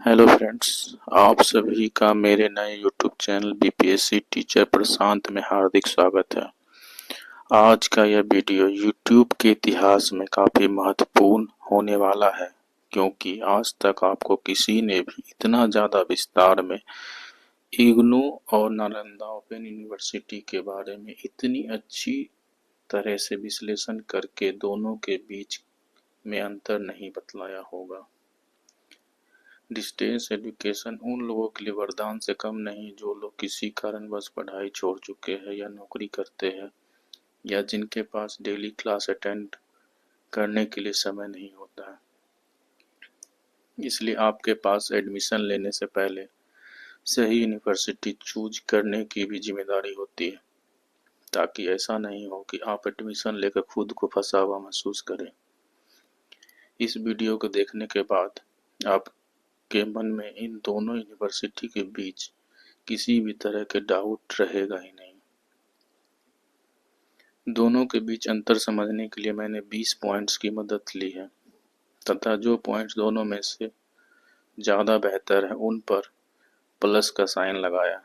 Hello friends, आप सभी का मेरे नए यूट्यूब चैनल बीपीएससी टीचर प्रशांत में हार्दिक स्वागत है। आज का यह वीडियो यूट्यूब के इतिहास में काफ़ी महत्वपूर्ण होने वाला है, क्योंकि आज तक आपको किसी ने भी इतना ज़्यादा विस्तार में इग्नू और नालंदा ओपन यूनिवर्सिटी के बारे में इतनी अच्छी तरह से विश्लेषण करके दोनों के बीच में अंतर नहीं बतलाया होगा। डिस्टेंस एजुकेशन उन लोगों के लिए वरदान से कम नहीं जो लोग किसी कारणवश पढ़ाई छोड़ चुके हैं या नौकरी करते हैं या जिनके पास डेली क्लास अटेंड करने के लिए समय नहीं होता है। इसलिए आपके पास एडमिशन लेने से पहले सही यूनिवर्सिटी चूज करने की भी जिम्मेदारी होती है, ताकि ऐसा नहीं हो कि आप एडमिशन लेकर खुद को फंसा हुआ महसूस करें। इस वीडियो को देखने के बाद आप के मन में इन दोनों यूनिवर्सिटी के बीच किसी भी तरह के डाउट रहेगा ही नहीं। दोनों के बीच अंतर समझने के लिए मैंने 20 पॉइंट्स की मदद ली है तथा जो पॉइंट्स दोनों में से ज़्यादा बेहतर है उन पर प्लस का साइन लगाया,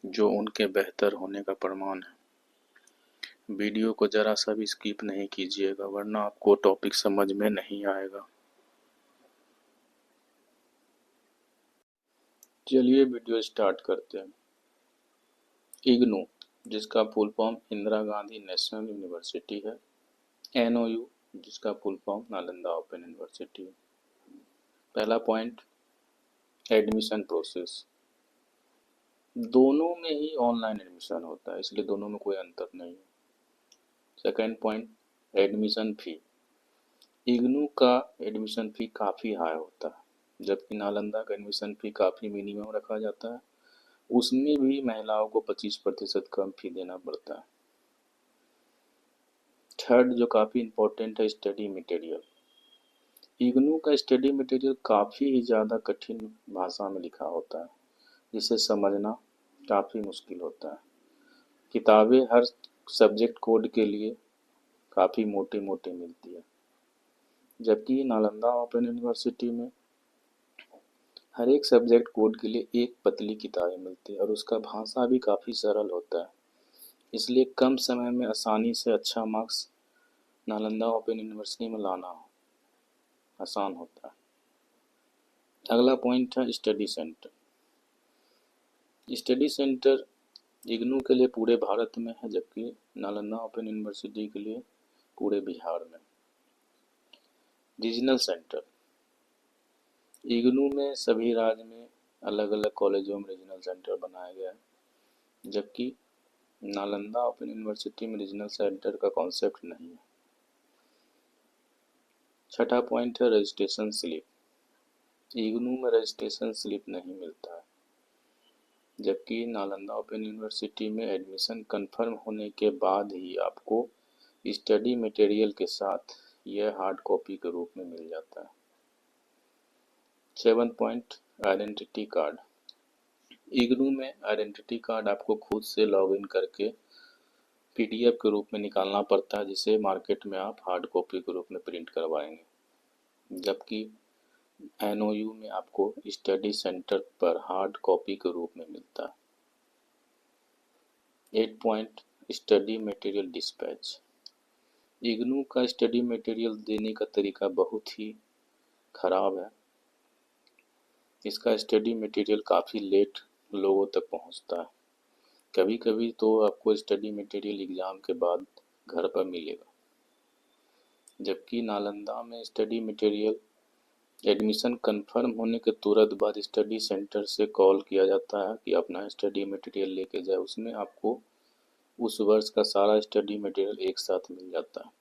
जो उनके बेहतर होने का प्रमाण है। वीडियो को ज़रा सा भी स्किप नहीं कीजिएगा, वरना आपको टॉपिक समझ में नहीं आएगा। चलिए वीडियो स्टार्ट करते हैं। इग्नू, जिसका full form Indira Gandhi national university है। एनओयू, जिसका full form Nalanda open university है। पहला पॉइंट, एडमिशन प्रोसेस। दोनों में ही ऑनलाइन एडमिशन होता है, इसलिए दोनों में कोई अंतर नहीं है। Second point, admission fee. IGNOU का एडमिशन फी काफ़ी हाई होता है, जबकि नालंदा का एडमिशन फी काफ़ी मिनिमम रखा जाता है। उसमें भी महिलाओं को 25% कम फी देना पड़ता है। थर्ड, जो काफ़ी इम्पोर्टेंट है, स्टडी मटेरियल। इग्नू का स्टडी मटेरियल काफ़ी ही ज़्यादा कठिन भाषा में लिखा होता है, जिसे समझना काफ़ी मुश्किल होता है। किताबें हर सब्जेक्ट कोड के लिए काफ़ी मोटी मोटी मिलती है, जबकि नालंदा ओपन यूनिवर्सिटी में हर एक सब्जेक्ट कोड के लिए एक पतली किताबें मिलती है और उसका भाषा भी काफ़ी सरल होता है। इसलिए कम समय में आसानी से अच्छा मार्क्स नालंदा ओपन यूनिवर्सिटी में लाना आसान होता है। अगला पॉइंट है study centre. Study centre IGNOU के लिए पूरे भारत में है, जबकि नालंदा ओपन यूनिवर्सिटी के लिए पूरे बिहार में। रीजनल सेंटर, इग्नू में सभी राज्य में अलग अलग कॉलेजों में रीजनल सेंटर बनाया गया है, जबकि नालंदा ओपन यूनिवर्सिटी में रीजनल सेंटर का कॉन्सेप्ट नहीं है। छठा पॉइंट है रजिस्ट्रेशन स्लिप। इग्नू में रजिस्ट्रेशन स्लिप नहीं मिलता है, जबकि नालंदा ओपन यूनिवर्सिटी में एडमिशन कंफर्म होने के बाद ही आपको स्टडी मटेरियल के साथ यह हार्ड कॉपी के रूप में मिल जाता है। 7 पॉइंट, आइडेंटिटी कार्ड। इग्नू में आइडेंटिटी कार्ड आपको खुद से लॉगिन करके पीडीएफ के रूप में निकालना पड़ता है, जिसे मार्केट में आप हार्ड कॉपी के रूप में प्रिंट करवाएंगे, जबकि एनओयू में आपको स्टडी सेंटर पर हार्ड कॉपी के रूप में मिलता है। 8 point, study material dispatch. IGNOU का स्टडी मटेरियल देने का तरीका बहुत ही खराब है। इसका स्टडी मटेरियल काफ़ी लेट लोगों तक पहुंचता है। कभी कभी तो आपको स्टडी मटेरियल एग्ज़ाम के बाद घर पर मिलेगा, जबकि नालंदा में स्टडी मटेरियल एडमिशन कंफर्म होने के तुरंत बाद स्टडी सेंटर से कॉल किया जाता है कि अपना स्टडी मटेरियल लेके जाए। उसमें आपको उस वर्ष का सारा स्टडी मटेरियल एक साथ मिल जाता है।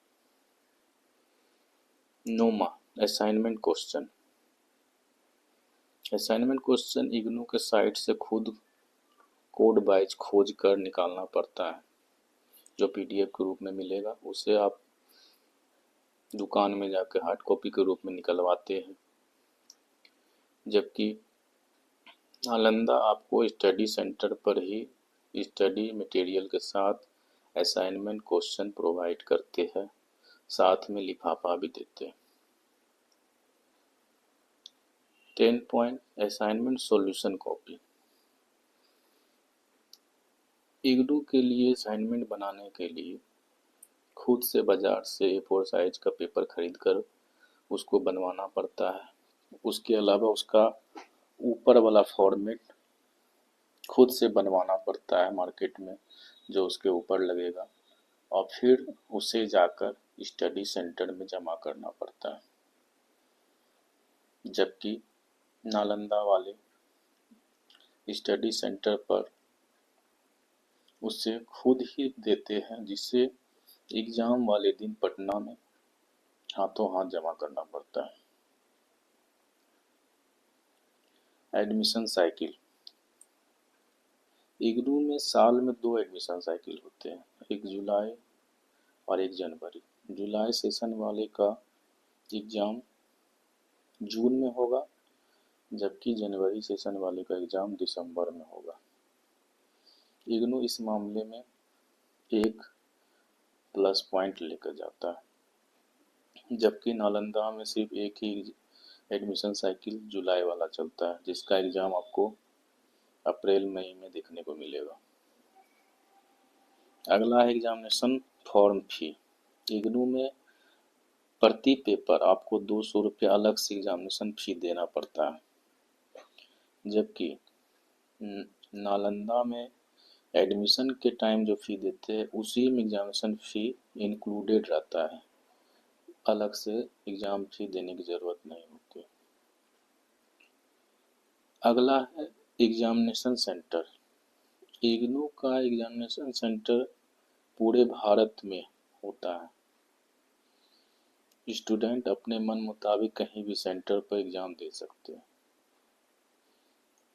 नोमा, assignment question. Assignment question IGNOU के साइट से खुद कोड वाइज खोज कर निकालना पड़ता है। जो पीडीएफ के रूप में मिलेगा उसे आप दुकान में जाकर हार्ड कॉपी के रूप में निकलवाते हैं, जबकि नालंदा आपको स्टडी सेंटर पर ही स्टडी मटेरियल के साथ असाइनमेंट क्वेश्चन प्रोवाइड करते हैं, साथ में लिफाफा भी देते हैं। 10 point assignment solution copy. IGNOU के लिए असाइनमेंट बनाने के लिए खुद से बाजार से A4 साइज का पेपर खरीद कर उसको बनवाना पड़ता है। उसके अलावा उसका ऊपर वाला फॉर्मेट खुद से बनवाना पड़ता है मार्केट में, जो उसके ऊपर लगेगा, और फिर उसे जाकर स्टडी सेंटर में जमा करना पड़ता है। जबकि नालंदा वाले स्टडी सेंटर पर उसे खुद ही देते हैं, जिसे एग्ज़ाम वाले दिन पटना में हाथों हाथ जमा करना पड़ता है। Admission cycle. इग्नू में साल में 2 एडमिशन साइकिल होते हैं, एक जुलाई और एक जनवरी। जुलाई सेशन वाले का एग्ज़ाम जून में होगा, जबकि जनवरी सेशन वाले का एग्ज़ाम दिसंबर में होगा। इग्नू इस मामले में एक प्लस पॉइंट लेकर जाता है, जबकि नालंदा में सिर्फ एक ही एडमिशन साइकिल जुलाई वाला चलता है, जिसका एग्ज़ाम आपको अप्रैल मई में देखने को मिलेगा। अगला है एग्जामिनेशन फॉर्म फी। इग्नू में प्रति पेपर आपको 200 रुपये अलग से एग्जामिनेशन फी देना पड़ता है, जबकि नालंदा में एडमिशन के टाइम जो फ़ी देते हैं उसी में एग्जामिनेशन फ़ी इंक्लूडेड रहता है, अलग से एग्ज़ाम फ़ी देने की ज़रूरत नहीं होती। अगला है एग्जामिनेशन सेंटर। इग्नू का एग्जामिनेशन सेंटर पूरे भारत में होता है। स्टूडेंट अपने मन मुताबिक कहीं भी सेंटर पर एग्ज़ाम दे सकते हैं,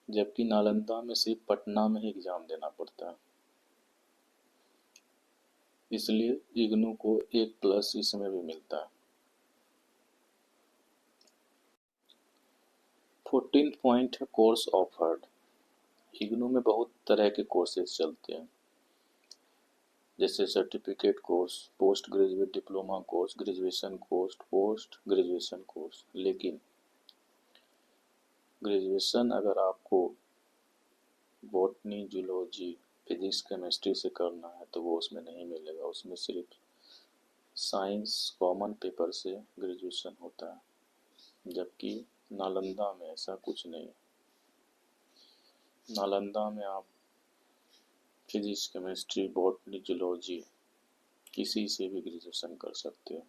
जबकि नालंदा में सिर्फ पटना में ही एग्ज़ाम देना पड़ता है। इसलिए इग्नू को एक प्लस इसमें भी मिलता है। 14 पॉइंट है कोर्स ऑफर्ड। इग्नू में बहुत तरह के कोर्सेज चलते हैं, जैसे certificate course, post graduate diploma course, graduation course, post graduation course. लेकिन ग्रेजुएशन अगर आपको बॉटनी, जूलॉजी, फिजिक्स, केमिस्ट्री से करना है तो वो उसमें नहीं मिलेगा। उसमें सिर्फ साइंस कॉमन पेपर से ग्रेजुएशन होता है, जबकि नालंदा में ऐसा कुछ नहीं। नालंदा में आप फिजिक्स, केमिस्ट्री, बॉटनी, जूलॉजी किसी से भी ग्रेजुएशन कर सकते हो।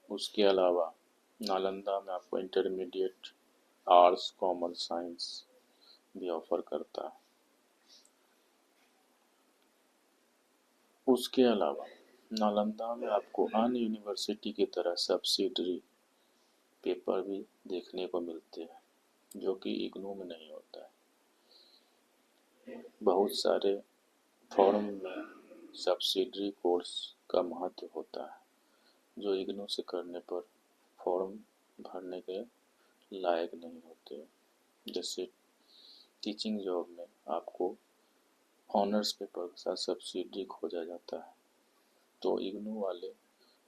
उसके अलावा नालंदा में आपको इंटरमीडिएट आर्ट्स, कॉमर्स, साइंस भी ऑफर करता है। उसके अलावा नालंदा में आपको अन्य यूनिवर्सिटी की तरह सब्सिडरी पेपर भी देखने को मिलते हैं, जो कि इग्नू में नहीं होता है। बहुत सारे फॉर्म में सब्सिडरी कोर्स का महत्व होता है, जो इग्नू से करने पर फॉर्म भरने के लायक नहीं होते। जैसे टीचिंग जॉब में आपको ऑनर्स पेपर के साथ सब्सिडी खोजा जाता है, तो इग्नू वाले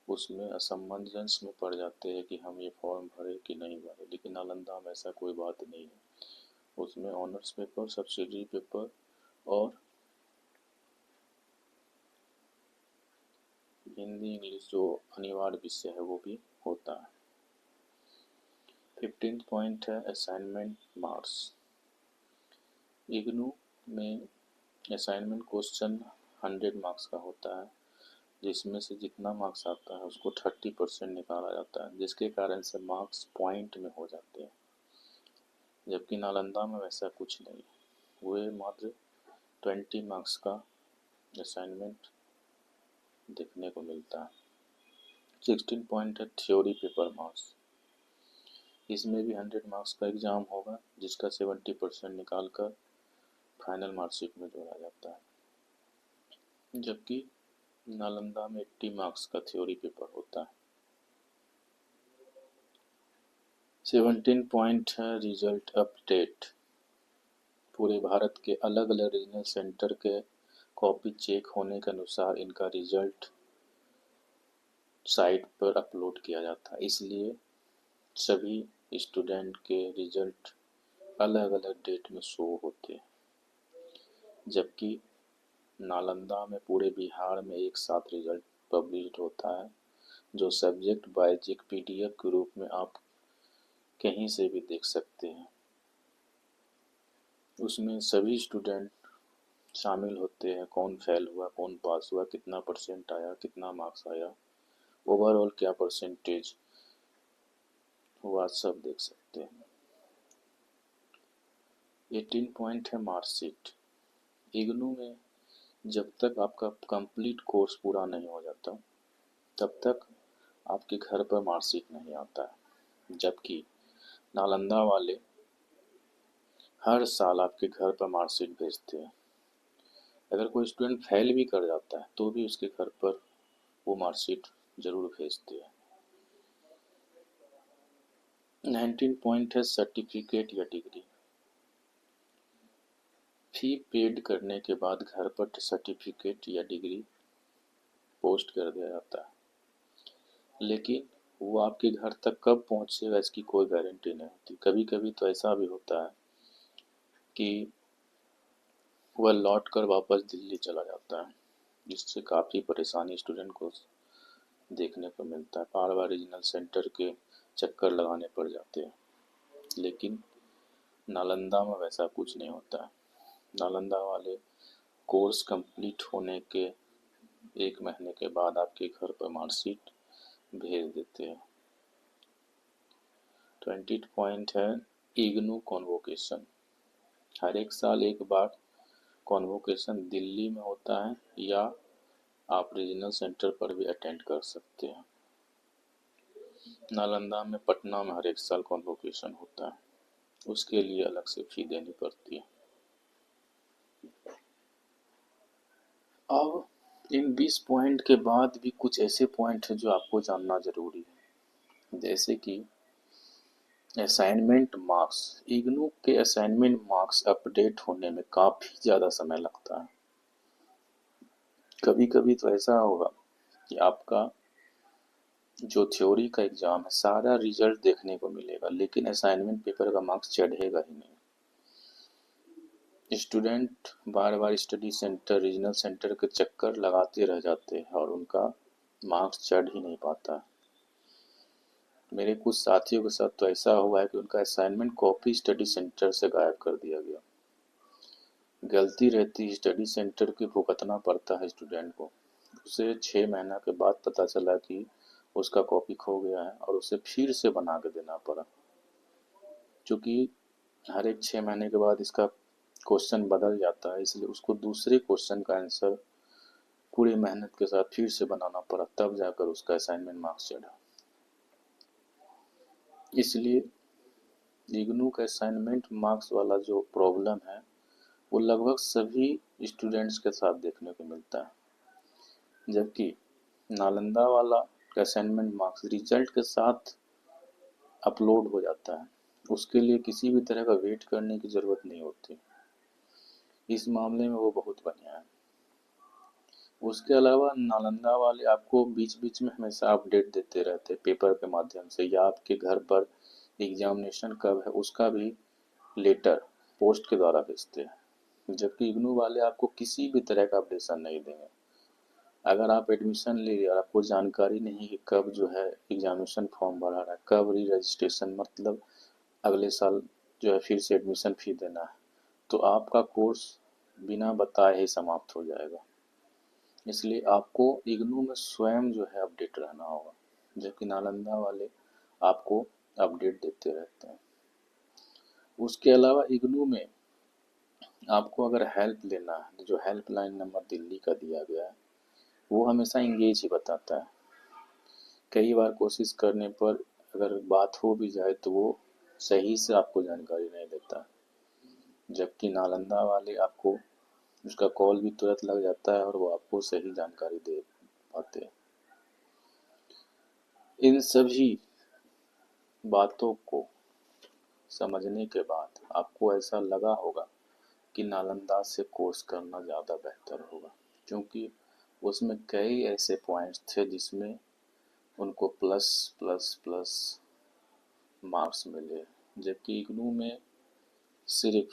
उसमें असमंजस में पड़ जाते हैं कि हम ये फॉर्म भरे कि नहीं भरे। लेकिन नालंदा में ऐसा कोई बात नहीं है, उसमें ऑनर्स पेपर, सब्सिडी पेपर और हिंदी इंग्लिश जो अनिवार्य विषय है वो भी होता है। 15 पॉइंट है असाइनमेंट मार्क्स। इग्नू में असाइनमेंट क्वेश्चन 100 मार्क्स का होता है, जिसमें से जितना मार्क्स आता है उसको 30% निकाला जाता है, जिसके कारण से मार्क्स पॉइंट में हो जाते हैं। जबकि नालंदा में वैसा कुछ नहीं, वे मात्र 20 मार्क्स का असाइनमेंट देखने को मिलता है। 16 पॉइंट है थ्योरी पेपर मार्क्स। इसमें भी 100 मार्क्स का एग्ज़ाम होगा, जिसका 70% निकाल कर फाइनल मार्कशीट में जोड़ा जाता है। जबकि नालंदा में 80 मार्क्स का थ्योरी पेपर होता है। 17 पॉइंट है रिजल्ट अपडेट। पूरे भारत के अलग अलग रीजनल सेंटर के कॉपी चेक होने के अनुसार इनका रिजल्ट साइट पर अपलोड किया जाता है, इसलिए सभी स्टूडेंट के रिजल्ट अलग अलग डेट में शो होते हैं, जबकि नालंदा में पूरे बिहार में एक साथ रिजल्ट पब्लिश होता है, जो सब्जेक्ट वाइज एक PDF के रूप में आप कहीं से भी देख सकते हैं। उसमें सभी स्टूडेंट शामिल होते हैं, कौन फेल हुआ, कौन पास हुआ, कितना परसेंट आया, कितना मार्क्स आया, ओवरऑल क्या परसेंटेज हुआ, सब देख सकते हैं। 18 पॉइंट है मार्कशीट। इग्नू में जब तक आपका कंप्लीट कोर्स पूरा नहीं हो जाता तब तक आपके घर पर मार्कशीट नहीं आता है, जबकि नालंदा वाले हर साल आपके घर पर मार्कशीट भेजते हैं। अगर कोई स्टूडेंट फेल भी कर जाता है तो भी उसके घर पर वो मार्कशीट जरूर भेजते हैं। 19 पॉइंट है सर्टिफिकेट या डिग्री। फी पेड करने के बाद घर पर सर्टिफिकेट या डिग्री पोस्ट कर दिया जाता है, लेकिन वो आपके घर तक कब पहुंचेगा इसकी कोई गारंटी नहीं होती। कभी कभी तो ऐसा भी होता है कि वह लौट कर वापस दिल्ली चला जाता है, जिससे काफ़ी परेशानी स्टूडेंट को देखने को मिलता है। बार बार रीजनल सेंटर के चक्कर लगाने पड़ जाते हैं, लेकिन नालंदा में वैसा कुछ नहीं होता है। नालंदा वाले कोर्स कंप्लीट होने के 1 महीने के बाद आपके घर पर मार्कशीट भेज देते हैं। 20 पॉइंट है इग्नू कॉन्वोकेशन। हर एक साल एक बार कॉन्वोकेशन दिल्ली में होता है, या आप रीजनल सेंटर पर भी अटेंड कर सकते हैं। नालंदा में, पटना में हर एक साल कॉन्वोकेशन होता है, उसके लिए अलग से फी देनी पड़ती है। अब इन 20 पॉइंट के बाद भी कुछ ऐसे पॉइंट हैं जो आपको जानना जरूरी है, जैसे कि असाइनमेंट मार्क्स। इग्नू के असाइनमेंट मार्क्स अपडेट होने में काफ़ी ज़्यादा समय लगता है। कभी कभी तो ऐसा होगा कि आपका जो थ्योरी का एग्ज़ाम है सारा रिजल्ट देखने को मिलेगा, लेकिन असाइनमेंट पेपर का मार्क्स चढ़ेगा ही नहीं। स्टूडेंट बार बार स्टडी सेंटर, रीजनल सेंटर के चक्कर लगाते रह जाते हैं और उनका मार्क्स चढ़ ही नहीं पाता। मेरे कुछ साथियों के साथ तो ऐसा हुआ है कि उनका असाइनमेंट कॉपी स्टडी सेंटर से गायब कर दिया गया। गलती रहती स्टडी सेंटर की भुगतना पड़ता है स्टूडेंट को। उसे 6 महीना के बाद पता चला कि उसका कॉपी खो गया है और उसे फिर से बना के देना पड़ा, क्योंकि हर एक 6 महीने के बाद इसका क्वेश्चन बदल जाता है, इसलिए उसको दूसरे क्वेश्चन का आंसर पूरी मेहनत के साथ फिर से बनाना पड़ा, तब जाकर उसका असाइनमेंट मार्क्स चढ़ा। इसलिए इग्नू का असाइनमेंट मार्क्स वाला जो प्रॉब्लम है वो लगभग सभी स्टूडेंट्स के साथ देखने को मिलता है, जबकि नालंदा वाला असाइनमेंट मार्क्स रिजल्ट के साथ अपलोड हो जाता है। उसके लिए किसी भी तरह का वेट करने की ज़रूरत नहीं होती। इस मामले में वो बहुत बढ़िया है। उसके अलावा नालंदा वाले आपको बीच बीच में हमेशा अपडेट देते रहते हैं पेपर के माध्यम से, या आपके घर पर एग्जामिनेशन कब है उसका भी लेटर पोस्ट के द्वारा भेजते हैं, जबकि इग्नू वाले आपको किसी भी तरह का अपडेशन नहीं देंगे। अगर आप एडमिशन ले लिया और आपको जानकारी नहीं कि कब जो है एग्जामिनेशन फॉर्म भरा रहा है, कब री रजिस्ट्रेशन, मतलब अगले साल जो है फिर से एडमिशन फी देना है, तो आपका कोर्स बिना बताए ही समाप्त हो जाएगा। इसलिए आपको इग्नू में स्वयं जो है अपडेट रहना होगा, जबकि नालंदा वाले आपको अपडेट देते रहते हैं। उसके अलावा इग्नू में आपको अगर हेल्प लेना है, जो हेल्पलाइन नंबर दिल्ली का दिया गया है वो हमेशा इंगेज ही बताता है। कई बार कोशिश करने पर अगर बात हो भी जाए तो वो सही से आपको जानकारी नहीं देता, जबकि नालंदा वाले आपको उसका कॉल भी तुरंत लग जाता है और वो आपको सही जानकारी दे पाते हैं। इन सभी बातों को समझने के बाद आपको ऐसा लगा होगा कि नालंदा से कोर्स करना ज़्यादा बेहतर होगा, क्योंकि उसमें कई ऐसे पॉइंट्स थे जिसमें उनको प्लस प्लस प्लस मार्क्स मिले, जबकि इग्नू में सिर्फ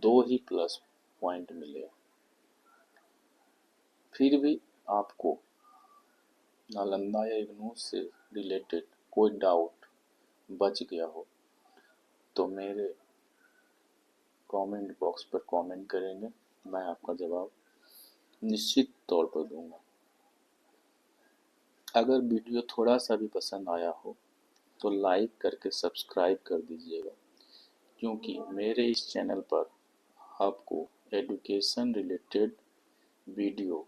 2 ही प्लस पॉइंट मिले। फिर भी आपको नालंदा या इग्नू से रिलेटेड कोई डाउट बच गया हो तो मेरे कमेंट बॉक्स पर कमेंट करेंगे, मैं आपका जवाब निश्चित तौर पर दूंगा। अगर वीडियो थोड़ा सा भी पसंद आया हो तो लाइक करके सब्सक्राइब कर दीजिएगा, क्योंकि मेरे इस चैनल पर आपको एजुकेशन रिलेटेड वीडियो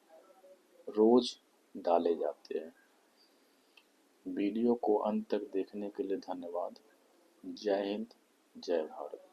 रोज डाले जाते हैं। वीडियो को अंत तक देखने के लिए धन्यवाद। जय हिंद, जय भारत।